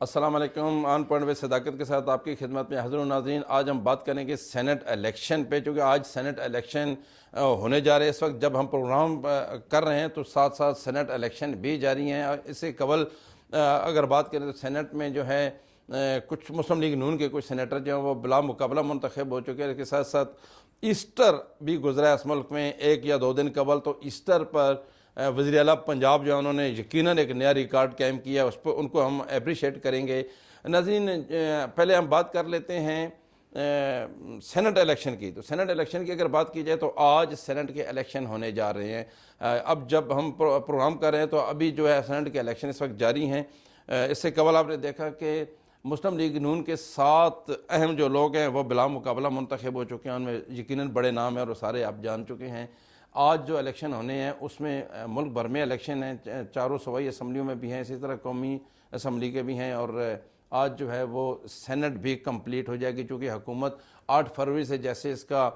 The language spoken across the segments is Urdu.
السلام علیکم۔ آن پوائنٹ وے صداقت کے ساتھ آپ کی خدمت میں حضور ناظرین، آج ہم بات کریں گے سینٹ الیکشن پہ، چونکہ آج سینٹ الیکشن ہونے جا رہے ہیں۔ اس وقت جب ہم پروگرام کر رہے ہیں تو ساتھ ساتھ سینٹ الیکشن بھی جاری ہیں۔ اس سے قبل اگر بات کریں تو سینٹ میں جو ہے کچھ مسلم لیگ نون کے کچھ سینیٹر جو ہیں وہ بلا مقابلہ منتخب ہو چکے ہیں۔ اس کے ساتھ ساتھ ایسٹر بھی گزرا ہے اس ملک میں 1 یا 2 دن قبل، تو ایسٹر پر وزیر اعلیٰ پنجاب جو انہوں نے یقیناً ایک نیا ریکارڈ قائم کیا، اس پر ان کو ہم اپریشیٹ کریں گے۔ ناظرین، پہلے ہم بات کر لیتے ہیں سینٹ الیکشن کی۔ تو سینٹ الیکشن کی اگر بات کی جائے تو آج سینٹ کے الیکشن ہونے جا رہے ہیں۔ اب جب ہم پروگرام کر رہے ہیں تو ابھی جو ہے سینٹ کے الیکشن اس وقت جاری ہیں۔ اس سے قبل آپ نے دیکھا کہ مسلم لیگ نون کے 7 اہم جو لوگ ہیں وہ بلا مقابلہ منتخب ہو چکے ہیں، ان میں یقیناً بڑے نام ہیں اور وہ سارے آپ جان چکے ہیں۔ آج جو الیکشن ہونے ہیں اس میں ملک بھر میں الیکشن ہیں، چاروں صوبائی اسمبلیوں میں بھی ہیں، اسی طرح قومی اسمبلی کے بھی ہیں، اور آج جو ہے وہ سینٹ بھی کمپلیٹ ہو جائے گی، چونکہ حکومت 8 فروری سے جیسے اس کا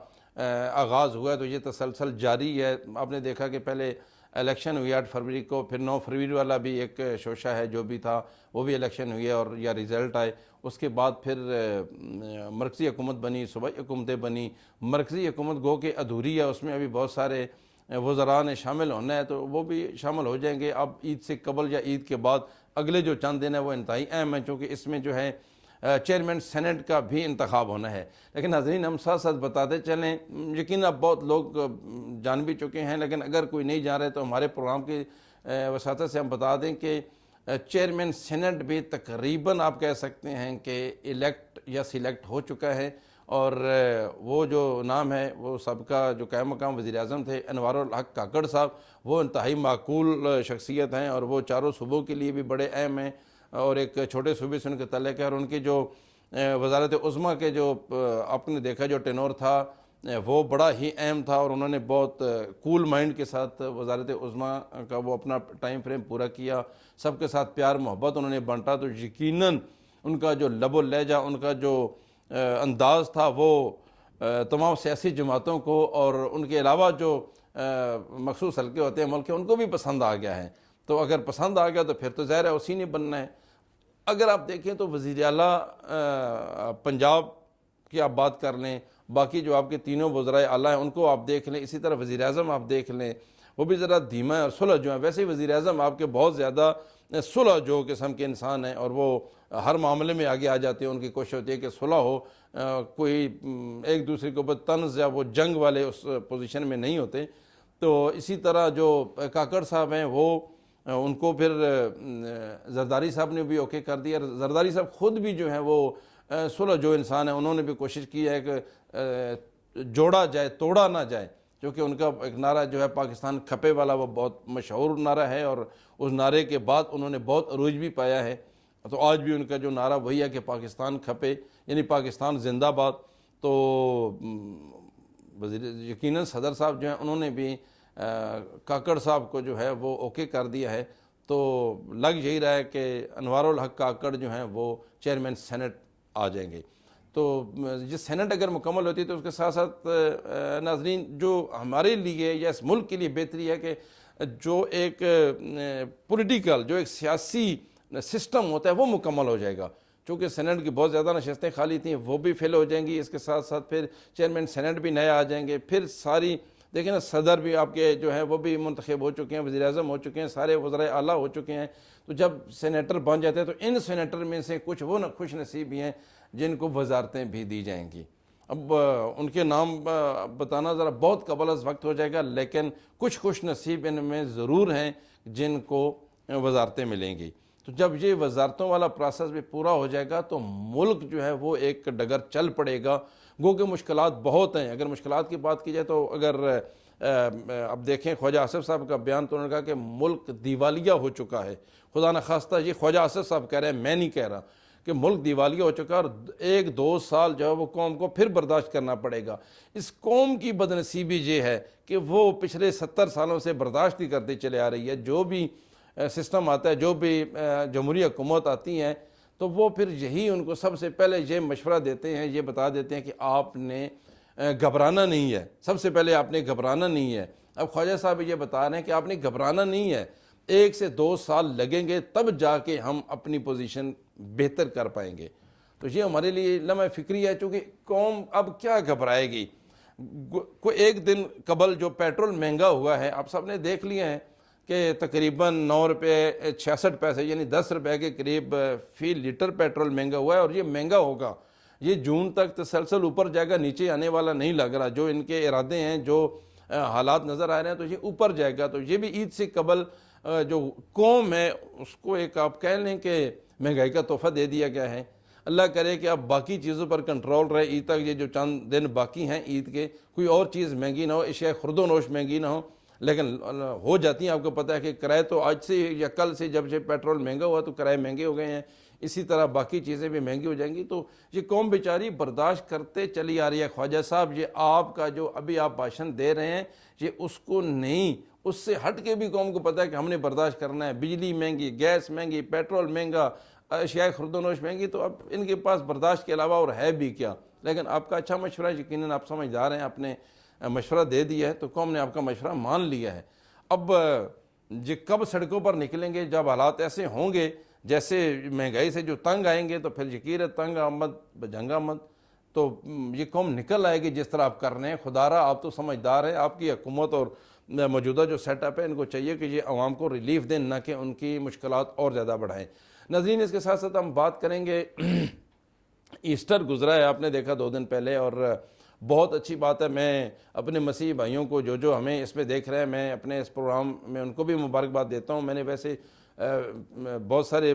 آغاز ہوا ہے تو یہ تسلسل جاری ہے۔ آپ نے دیکھا کہ پہلے الیکشن ہوئی 8 فروری کو، پھر 9 فروری والا بھی ایک شوشہ ہے جو بھی تھا وہ بھی الیکشن ہوئی ہے اور یا ریزلٹ آئے۔ اس کے بعد پھر مرکزی حکومت بنی، صوبائی حکومتیں بنی۔ مرکزی حکومت گو کہ ادھوری ہے، اس میں ابھی بہت سارے وزراء نے شامل ہونا ہے، تو وہ بھی شامل ہو جائیں گے اب عید سے قبل یا عید کے بعد۔ اگلے جو چند دن ہیں وہ انتہائی اہم ہیں، چونکہ اس میں جو ہے چیئرمین سینٹ کا بھی انتخاب ہونا ہے۔ لیکن ناظرین، ہم ساتھ ساتھ بتاتے چلیں، یقیناً اب بہت لوگ جان بھی چکے ہیں، لیکن اگر کوئی نہیں جان رہے تو ہمارے پروگرام کی وساطت سے ہم بتا دیں کہ چیئرمین سینٹ بھی تقریباً آپ کہہ سکتے ہیں کہ الیکٹ یا سلیکٹ ہو چکا ہے، اور وہ جو نام ہے وہ سابقہ جو قائم مقام وزیر اعظم تھے انوار الحق کاکڑ صاحب، وہ انتہائی معقول شخصیت ہیں اور وہ چاروں صوبوں کے لیے بھی بڑے اہم ہیں، اور ایک چھوٹے صوبے سے ان کے تعلق ہے، اور ان کی جو وزارت عظمیٰ کے جو آپ نے دیکھا جو ٹینور تھا وہ بڑا ہی اہم تھا، اور انہوں نے بہت کول مائنڈ کے ساتھ وزارت عظمیٰ کا وہ اپنا ٹائم فریم پورا کیا، سب کے ساتھ پیار محبت انہوں نے بانٹا۔ تو یقیناً ان کا جو لب و لہجہ، ان کا جو انداز تھا وہ تمام سیاسی جماعتوں کو اور ان کے علاوہ جو مخصوص حلقے ہوتے ہیں ملک کے، ان کو بھی پسند آ گیا ہے۔ تو اگر پسند آ گیا تو پھر تو ظاہر ہے اسی نے بننا ہے۔ اگر آپ دیکھیں تو وزیر اعلیٰ پنجاب کی آپ بات کر لیں، باقی جو آپ کے تینوں وزرائے اعلیٰ ہیں ان کو آپ دیکھ لیں، اسی طرح وزیر اعظم آپ دیکھ لیں، وہ بھی ذرا دھیما ہے اور صلح جو ہے۔ ویسے ہی وزیر اعظم آپ کے بہت زیادہ صلح جو قسم کے انسان ہیں، اور وہ ہر معاملے میں آگے آ جاتے ہیں، ان کی کوشش ہوتی ہے کہ صلح ہو، کوئی ایک دوسرے کے اوپر طنز یا وہ جنگ والے اس پوزیشن میں نہیں ہوتے۔ تو اسی طرح جو کاکڑ صاحب ہیں وہ ان کو پھر زرداری صاحب نے بھی اوکے کر دیا۔ زرداری صاحب خود بھی جو ہیں وہ صلح جو انسان ہیں، انہوں نے بھی کوشش کی ہے کہ جوڑا جائے توڑا نہ جائے، کیونکہ ان کا ایک نعرہ جو ہے پاکستان کھپے والا وہ بہت مشہور نعرہ ہے، اور اس نعرے کے بعد انہوں نے بہت عروج بھی پایا ہے۔ تو آج بھی ان کا جو نعرہ وہی ہے کہ پاکستان کھپے، یعنی پاکستان زندہ باد۔ تو یقیناً صدر صاحب جو ہیں انہوں نے بھی کاکڑ صاحب کو جو ہے وہ اوکے کر دیا ہے۔ تو لگ یہی رہا ہے کہ انوار الحق کاکڑ جو ہیں وہ چیئرمین سینٹ آ جائیں گے۔ تو یہ سینٹ اگر مکمل ہوتی ہے تو اس کے ساتھ ساتھ ناظرین جو ہمارے لیے یا اس ملک کے لیے بہتری ہے کہ جو ایک پولیٹیکل جو ایک سیاسی سسٹم ہوتا ہے وہ مکمل ہو جائے گا، چونکہ سینٹ کی بہت زیادہ نشستیں خالی تھیں وہ بھی فل ہو جائیں گی۔ اس کے ساتھ ساتھ پھر چیئرمین سینٹ بھی نئے آ جائیں گے، پھر ساری دیکھیں نا صدر بھی آپ کے جو ہیں وہ بھی منتخب ہو چکے ہیں، وزیر اعظم ہو چکے ہیں، سارے وزرائے اعلیٰ ہو چکے ہیں۔ تو جب سینیٹر بن جاتے ہیں تو ان سینیٹر میں سے کچھ وہ خوش نصیب بھی ہیں جن کو وزارتیں بھی دی جائیں گی۔ اب ان کے نام بتانا ذرا بہت قبل از وقت ہو جائے گا، لیکن کچھ خوش نصیب ان میں ضرور ہیں جن کو وزارتیں ملیں گی۔ تو جب یہ وزارتوں والا پروسیس بھی پورا ہو جائے گا تو ملک جو ہے وہ ایک ڈگر چل پڑے گا۔ گو کہ مشکلات بہت ہیں، اگر مشکلات کی بات کی جائے تو اگر اب دیکھیں خواجہ آصف صاحب کا بیان تو انہوں نے کہا کہ ملک دیوالیہ ہو چکا ہے۔ خدا نخواستہ یہ خواجہ آصف صاحب کہہ رہے ہیں، میں نہیں کہہ رہا، کہ ملک دیوالیہ ہو چکا اور 1-2 سال جو ہے وہ قوم کو پھر برداشت کرنا پڑے گا۔ اس قوم کی بدنصیبی یہ ہے کہ وہ پچھلے 70 سالوں سے برداشت ہی کرتے چلے آ رہی ہے۔ جو بھی سسٹم آتا ہے، جو بھی جمہوری حکومت آتی ہیں، تو وہ پھر یہی ان کو سب سے پہلے یہ مشورہ دیتے ہیں، یہ بتا دیتے ہیں کہ آپ نے گھبرانا نہیں ہے، سب سے پہلے آپ نے گھبرانا نہیں ہے۔ اب خواجہ صاحب یہ بتا رہے ہیں کہ آپ نے گھبرانا نہیں ہے، 1 سے 2 سال لگیں گے تب جا کے ہم اپنی پوزیشن بہتر کر پائیں گے۔ تو یہ ہمارے لیے لمحہ فکری ہے، چونکہ قوم اب کیا گھبرائے گی۔ کوئی ایک دن قبل جو پیٹرول مہنگا ہوا ہے، آپ سب نے دیکھ لیا ہے کہ تقریباً 9 روپے 66 پیسے یعنی 10 روپے کے قریب فی لیٹر پیٹرول مہنگا ہوا ہے، اور یہ مہنگا ہوگا، یہ جون تک تسلسل اوپر جائے گا، نیچے آنے والا نہیں لگ رہا۔ جو ان کے ارادے ہیں، جو حالات نظر آ رہے ہیں، تو یہ اوپر جائے گا۔ تو یہ بھی عید سے قبل جو قوم ہے اس کو ایک آپ کہہ لیں کہ مہنگائی کا تحفہ دے دیا گیا ہے۔ اللہ کرے کہ اب باقی چیزوں پر کنٹرول رہے، عید تک یہ جو چند دن باقی ہیں عید کے، کوئی اور چیز مہنگی نہ ہو، اشیاء خرد و نوش مہنگی نہ ہو، لیکن ہو جاتی ہیں۔ آپ کو پتہ ہے کہ کرائے تو آج سے یا کل سے جب سے پیٹرول مہنگا ہوا تو کرائے مہنگے ہو گئے ہیں، اسی طرح باقی چیزیں بھی مہنگی ہو جائیں گی۔ تو یہ قوم بیچاری برداشت کرتے چلی آ رہی ہے۔ خواجہ صاحب، یہ آپ کا جو ابھی آپ بھاشن دے رہے ہیں، یہ اس کو نہیں، اس سے ہٹ کے بھی قوم کو پتہ ہے کہ ہم نے برداشت کرنا ہے۔ بجلی مہنگی، گیس مہنگی، پیٹرول مہنگا، اشیاء خرد و نوش مہنگی، تو اب ان کے پاس برداشت کے علاوہ اور ہے بھی کیا۔ لیکن آپ کا اچھا مشورہ، یقیناً آپ سمجھدار ہیں، آپ نے مشورہ دے دیا ہے، تو قوم نے آپ کا مشورہ مان لیا ہے۔ اب یہ کب سڑکوں پر نکلیں گے؟ جب حالات ایسے ہوں گے، جیسے مہنگائی سے جو تنگ آئیں گے، تو پھر یقین ہے تنگ آمد بجنگ آمد، تو یہ قوم نکل آئے گی جس طرح آپ کر رہے ہیں۔ خدا را آپ تو سمجھدار ہیں، آپ کی حکومت اور موجودہ جو سیٹ اپ ہے، ان کو چاہیے کہ یہ عوام کو ریلیف دیں، نہ کہ ان کی مشکلات اور زیادہ بڑھائیں۔ ناظرین، اس کے ساتھ ساتھ ہم بات کریں گے، ایسٹر گزرا ہے، آپ نے دیکھا 2 دن پہلے، اور بہت اچھی بات ہے۔ میں اپنے مسیحی بھائیوں کو جو ہمیں اس میں دیکھ رہے ہیں، میں اپنے اس پروگرام میں ان کو بھی مبارکباد دیتا ہوں۔ میں نے ویسے بہت سارے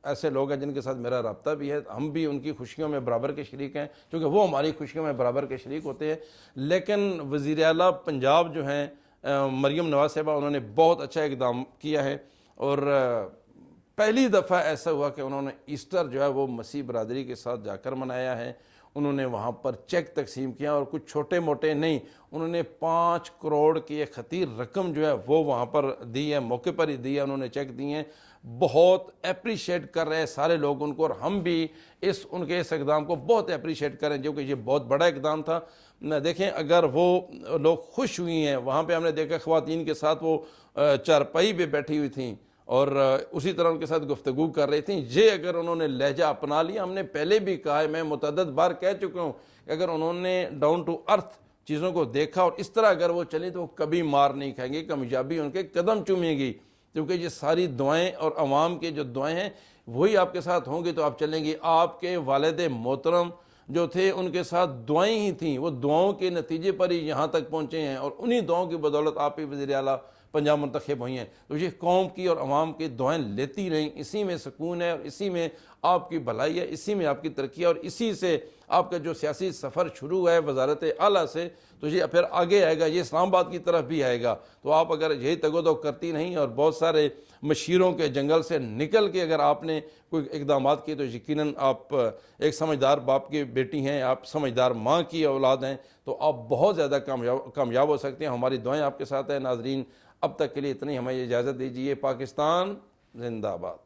ایسے لوگ ہیں جن کے ساتھ میرا رابطہ بھی ہے، ہم بھی ان کی خوشیوں میں برابر کے شریک ہیں، کیونکہ وہ ہماری خوشیوں میں برابر کے شریک ہوتے ہیں۔ لیکن وزیر اعلیٰ پنجاب جو ہیں مریم نواز صاحبہ، انہوں نے بہت اچھا اقدام کیا ہے، اور پہلی دفعہ ایسا ہوا کہ انہوں نے ایسٹر جو ہے وہ مسیح برادری کے ساتھ جا کر منایا ہے۔ انہوں نے وہاں پر چیک تقسیم کیا، اور کچھ چھوٹے موٹے نہیں، انہوں نے 5 کروڑ کی ایک خطیر رقم جو ہے وہ وہاں پر دی ہے، موقع پر ہی دی ہے، انہوں نے چیک دیے ہیں۔ بہت اپریشیٹ کر رہے ہیں سارے لوگ ان کو، اور ہم بھی ان کے اس اقدام کو بہت اپریشیٹ کریں، جو کہ یہ بہت بڑا اقدام تھا۔ دیکھیں، اگر وہ لوگ خوش ہوئی ہیں، وہاں پہ ہم نے دیکھا خواتین کے ساتھ وہ چارپائی پہ بیٹھی ہوئی تھیں، اور اسی طرح ان کے ساتھ گفتگو کر رہی تھیں۔ یہ اگر انہوں نے لہجہ اپنا لیا، ہم نے پہلے بھی کہا ہے، میں متعدد بار کہہ چکا ہوں کہ اگر انہوں نے ڈاؤن ٹو ارتھ چیزوں کو دیکھا اور اس طرح اگر وہ چلیں، تو وہ کبھی مار نہیں کھائیں گے، کامیابی ان کے قدم چومے گی، کیونکہ یہ ساری دعائیں اور عوام کے جو دعائیں ہیں وہی آپ کے ساتھ ہوں گی تو آپ چلیں گی۔ آپ کے والد محترم جو تھے، ان کے ساتھ دعائیں ہی تھیں، وہ دعاؤں کے نتیجے پر ہی یہاں تک پہنچے ہیں، اور انہی دعاؤں کی بدولت آپ ہی وزیر اعلیٰ پنجاب منتخب ہوئی ہیں۔ تو یہ قوم کی اور عوام کی دعائیں لیتی رہیں، اسی میں سکون ہے، اور اسی میں آپ کی بھلائی ہے، اسی میں آپ کی ترقی ہے، اور اسی سے آپ کا جو سیاسی سفر شروع ہے وزارت اعلیٰ سے، تو یہ پھر آگے آئے گا، یہ اسلام آباد کی طرف بھی آئے گا۔ تو آپ اگر یہی تگ و دو کرتی نہیں اور بہت سارے مشیروں کے جنگل سے نکل کے اگر آپ نے کوئی اقدامات کیے، تو یقیناً آپ ایک سمجھدار باپ کی بیٹی ہیں، آپ سمجھدار ماں کی اولاد ہیں، تو آپ بہت زیادہ کامیاب ہو سکتے ہیں۔ ہماری دعائیں آپ کے ساتھ ہیں۔ ناظرین، اب تک کے لیے اتنی، ہمیں اجازت دیجیے۔ پاکستان زندہ باد۔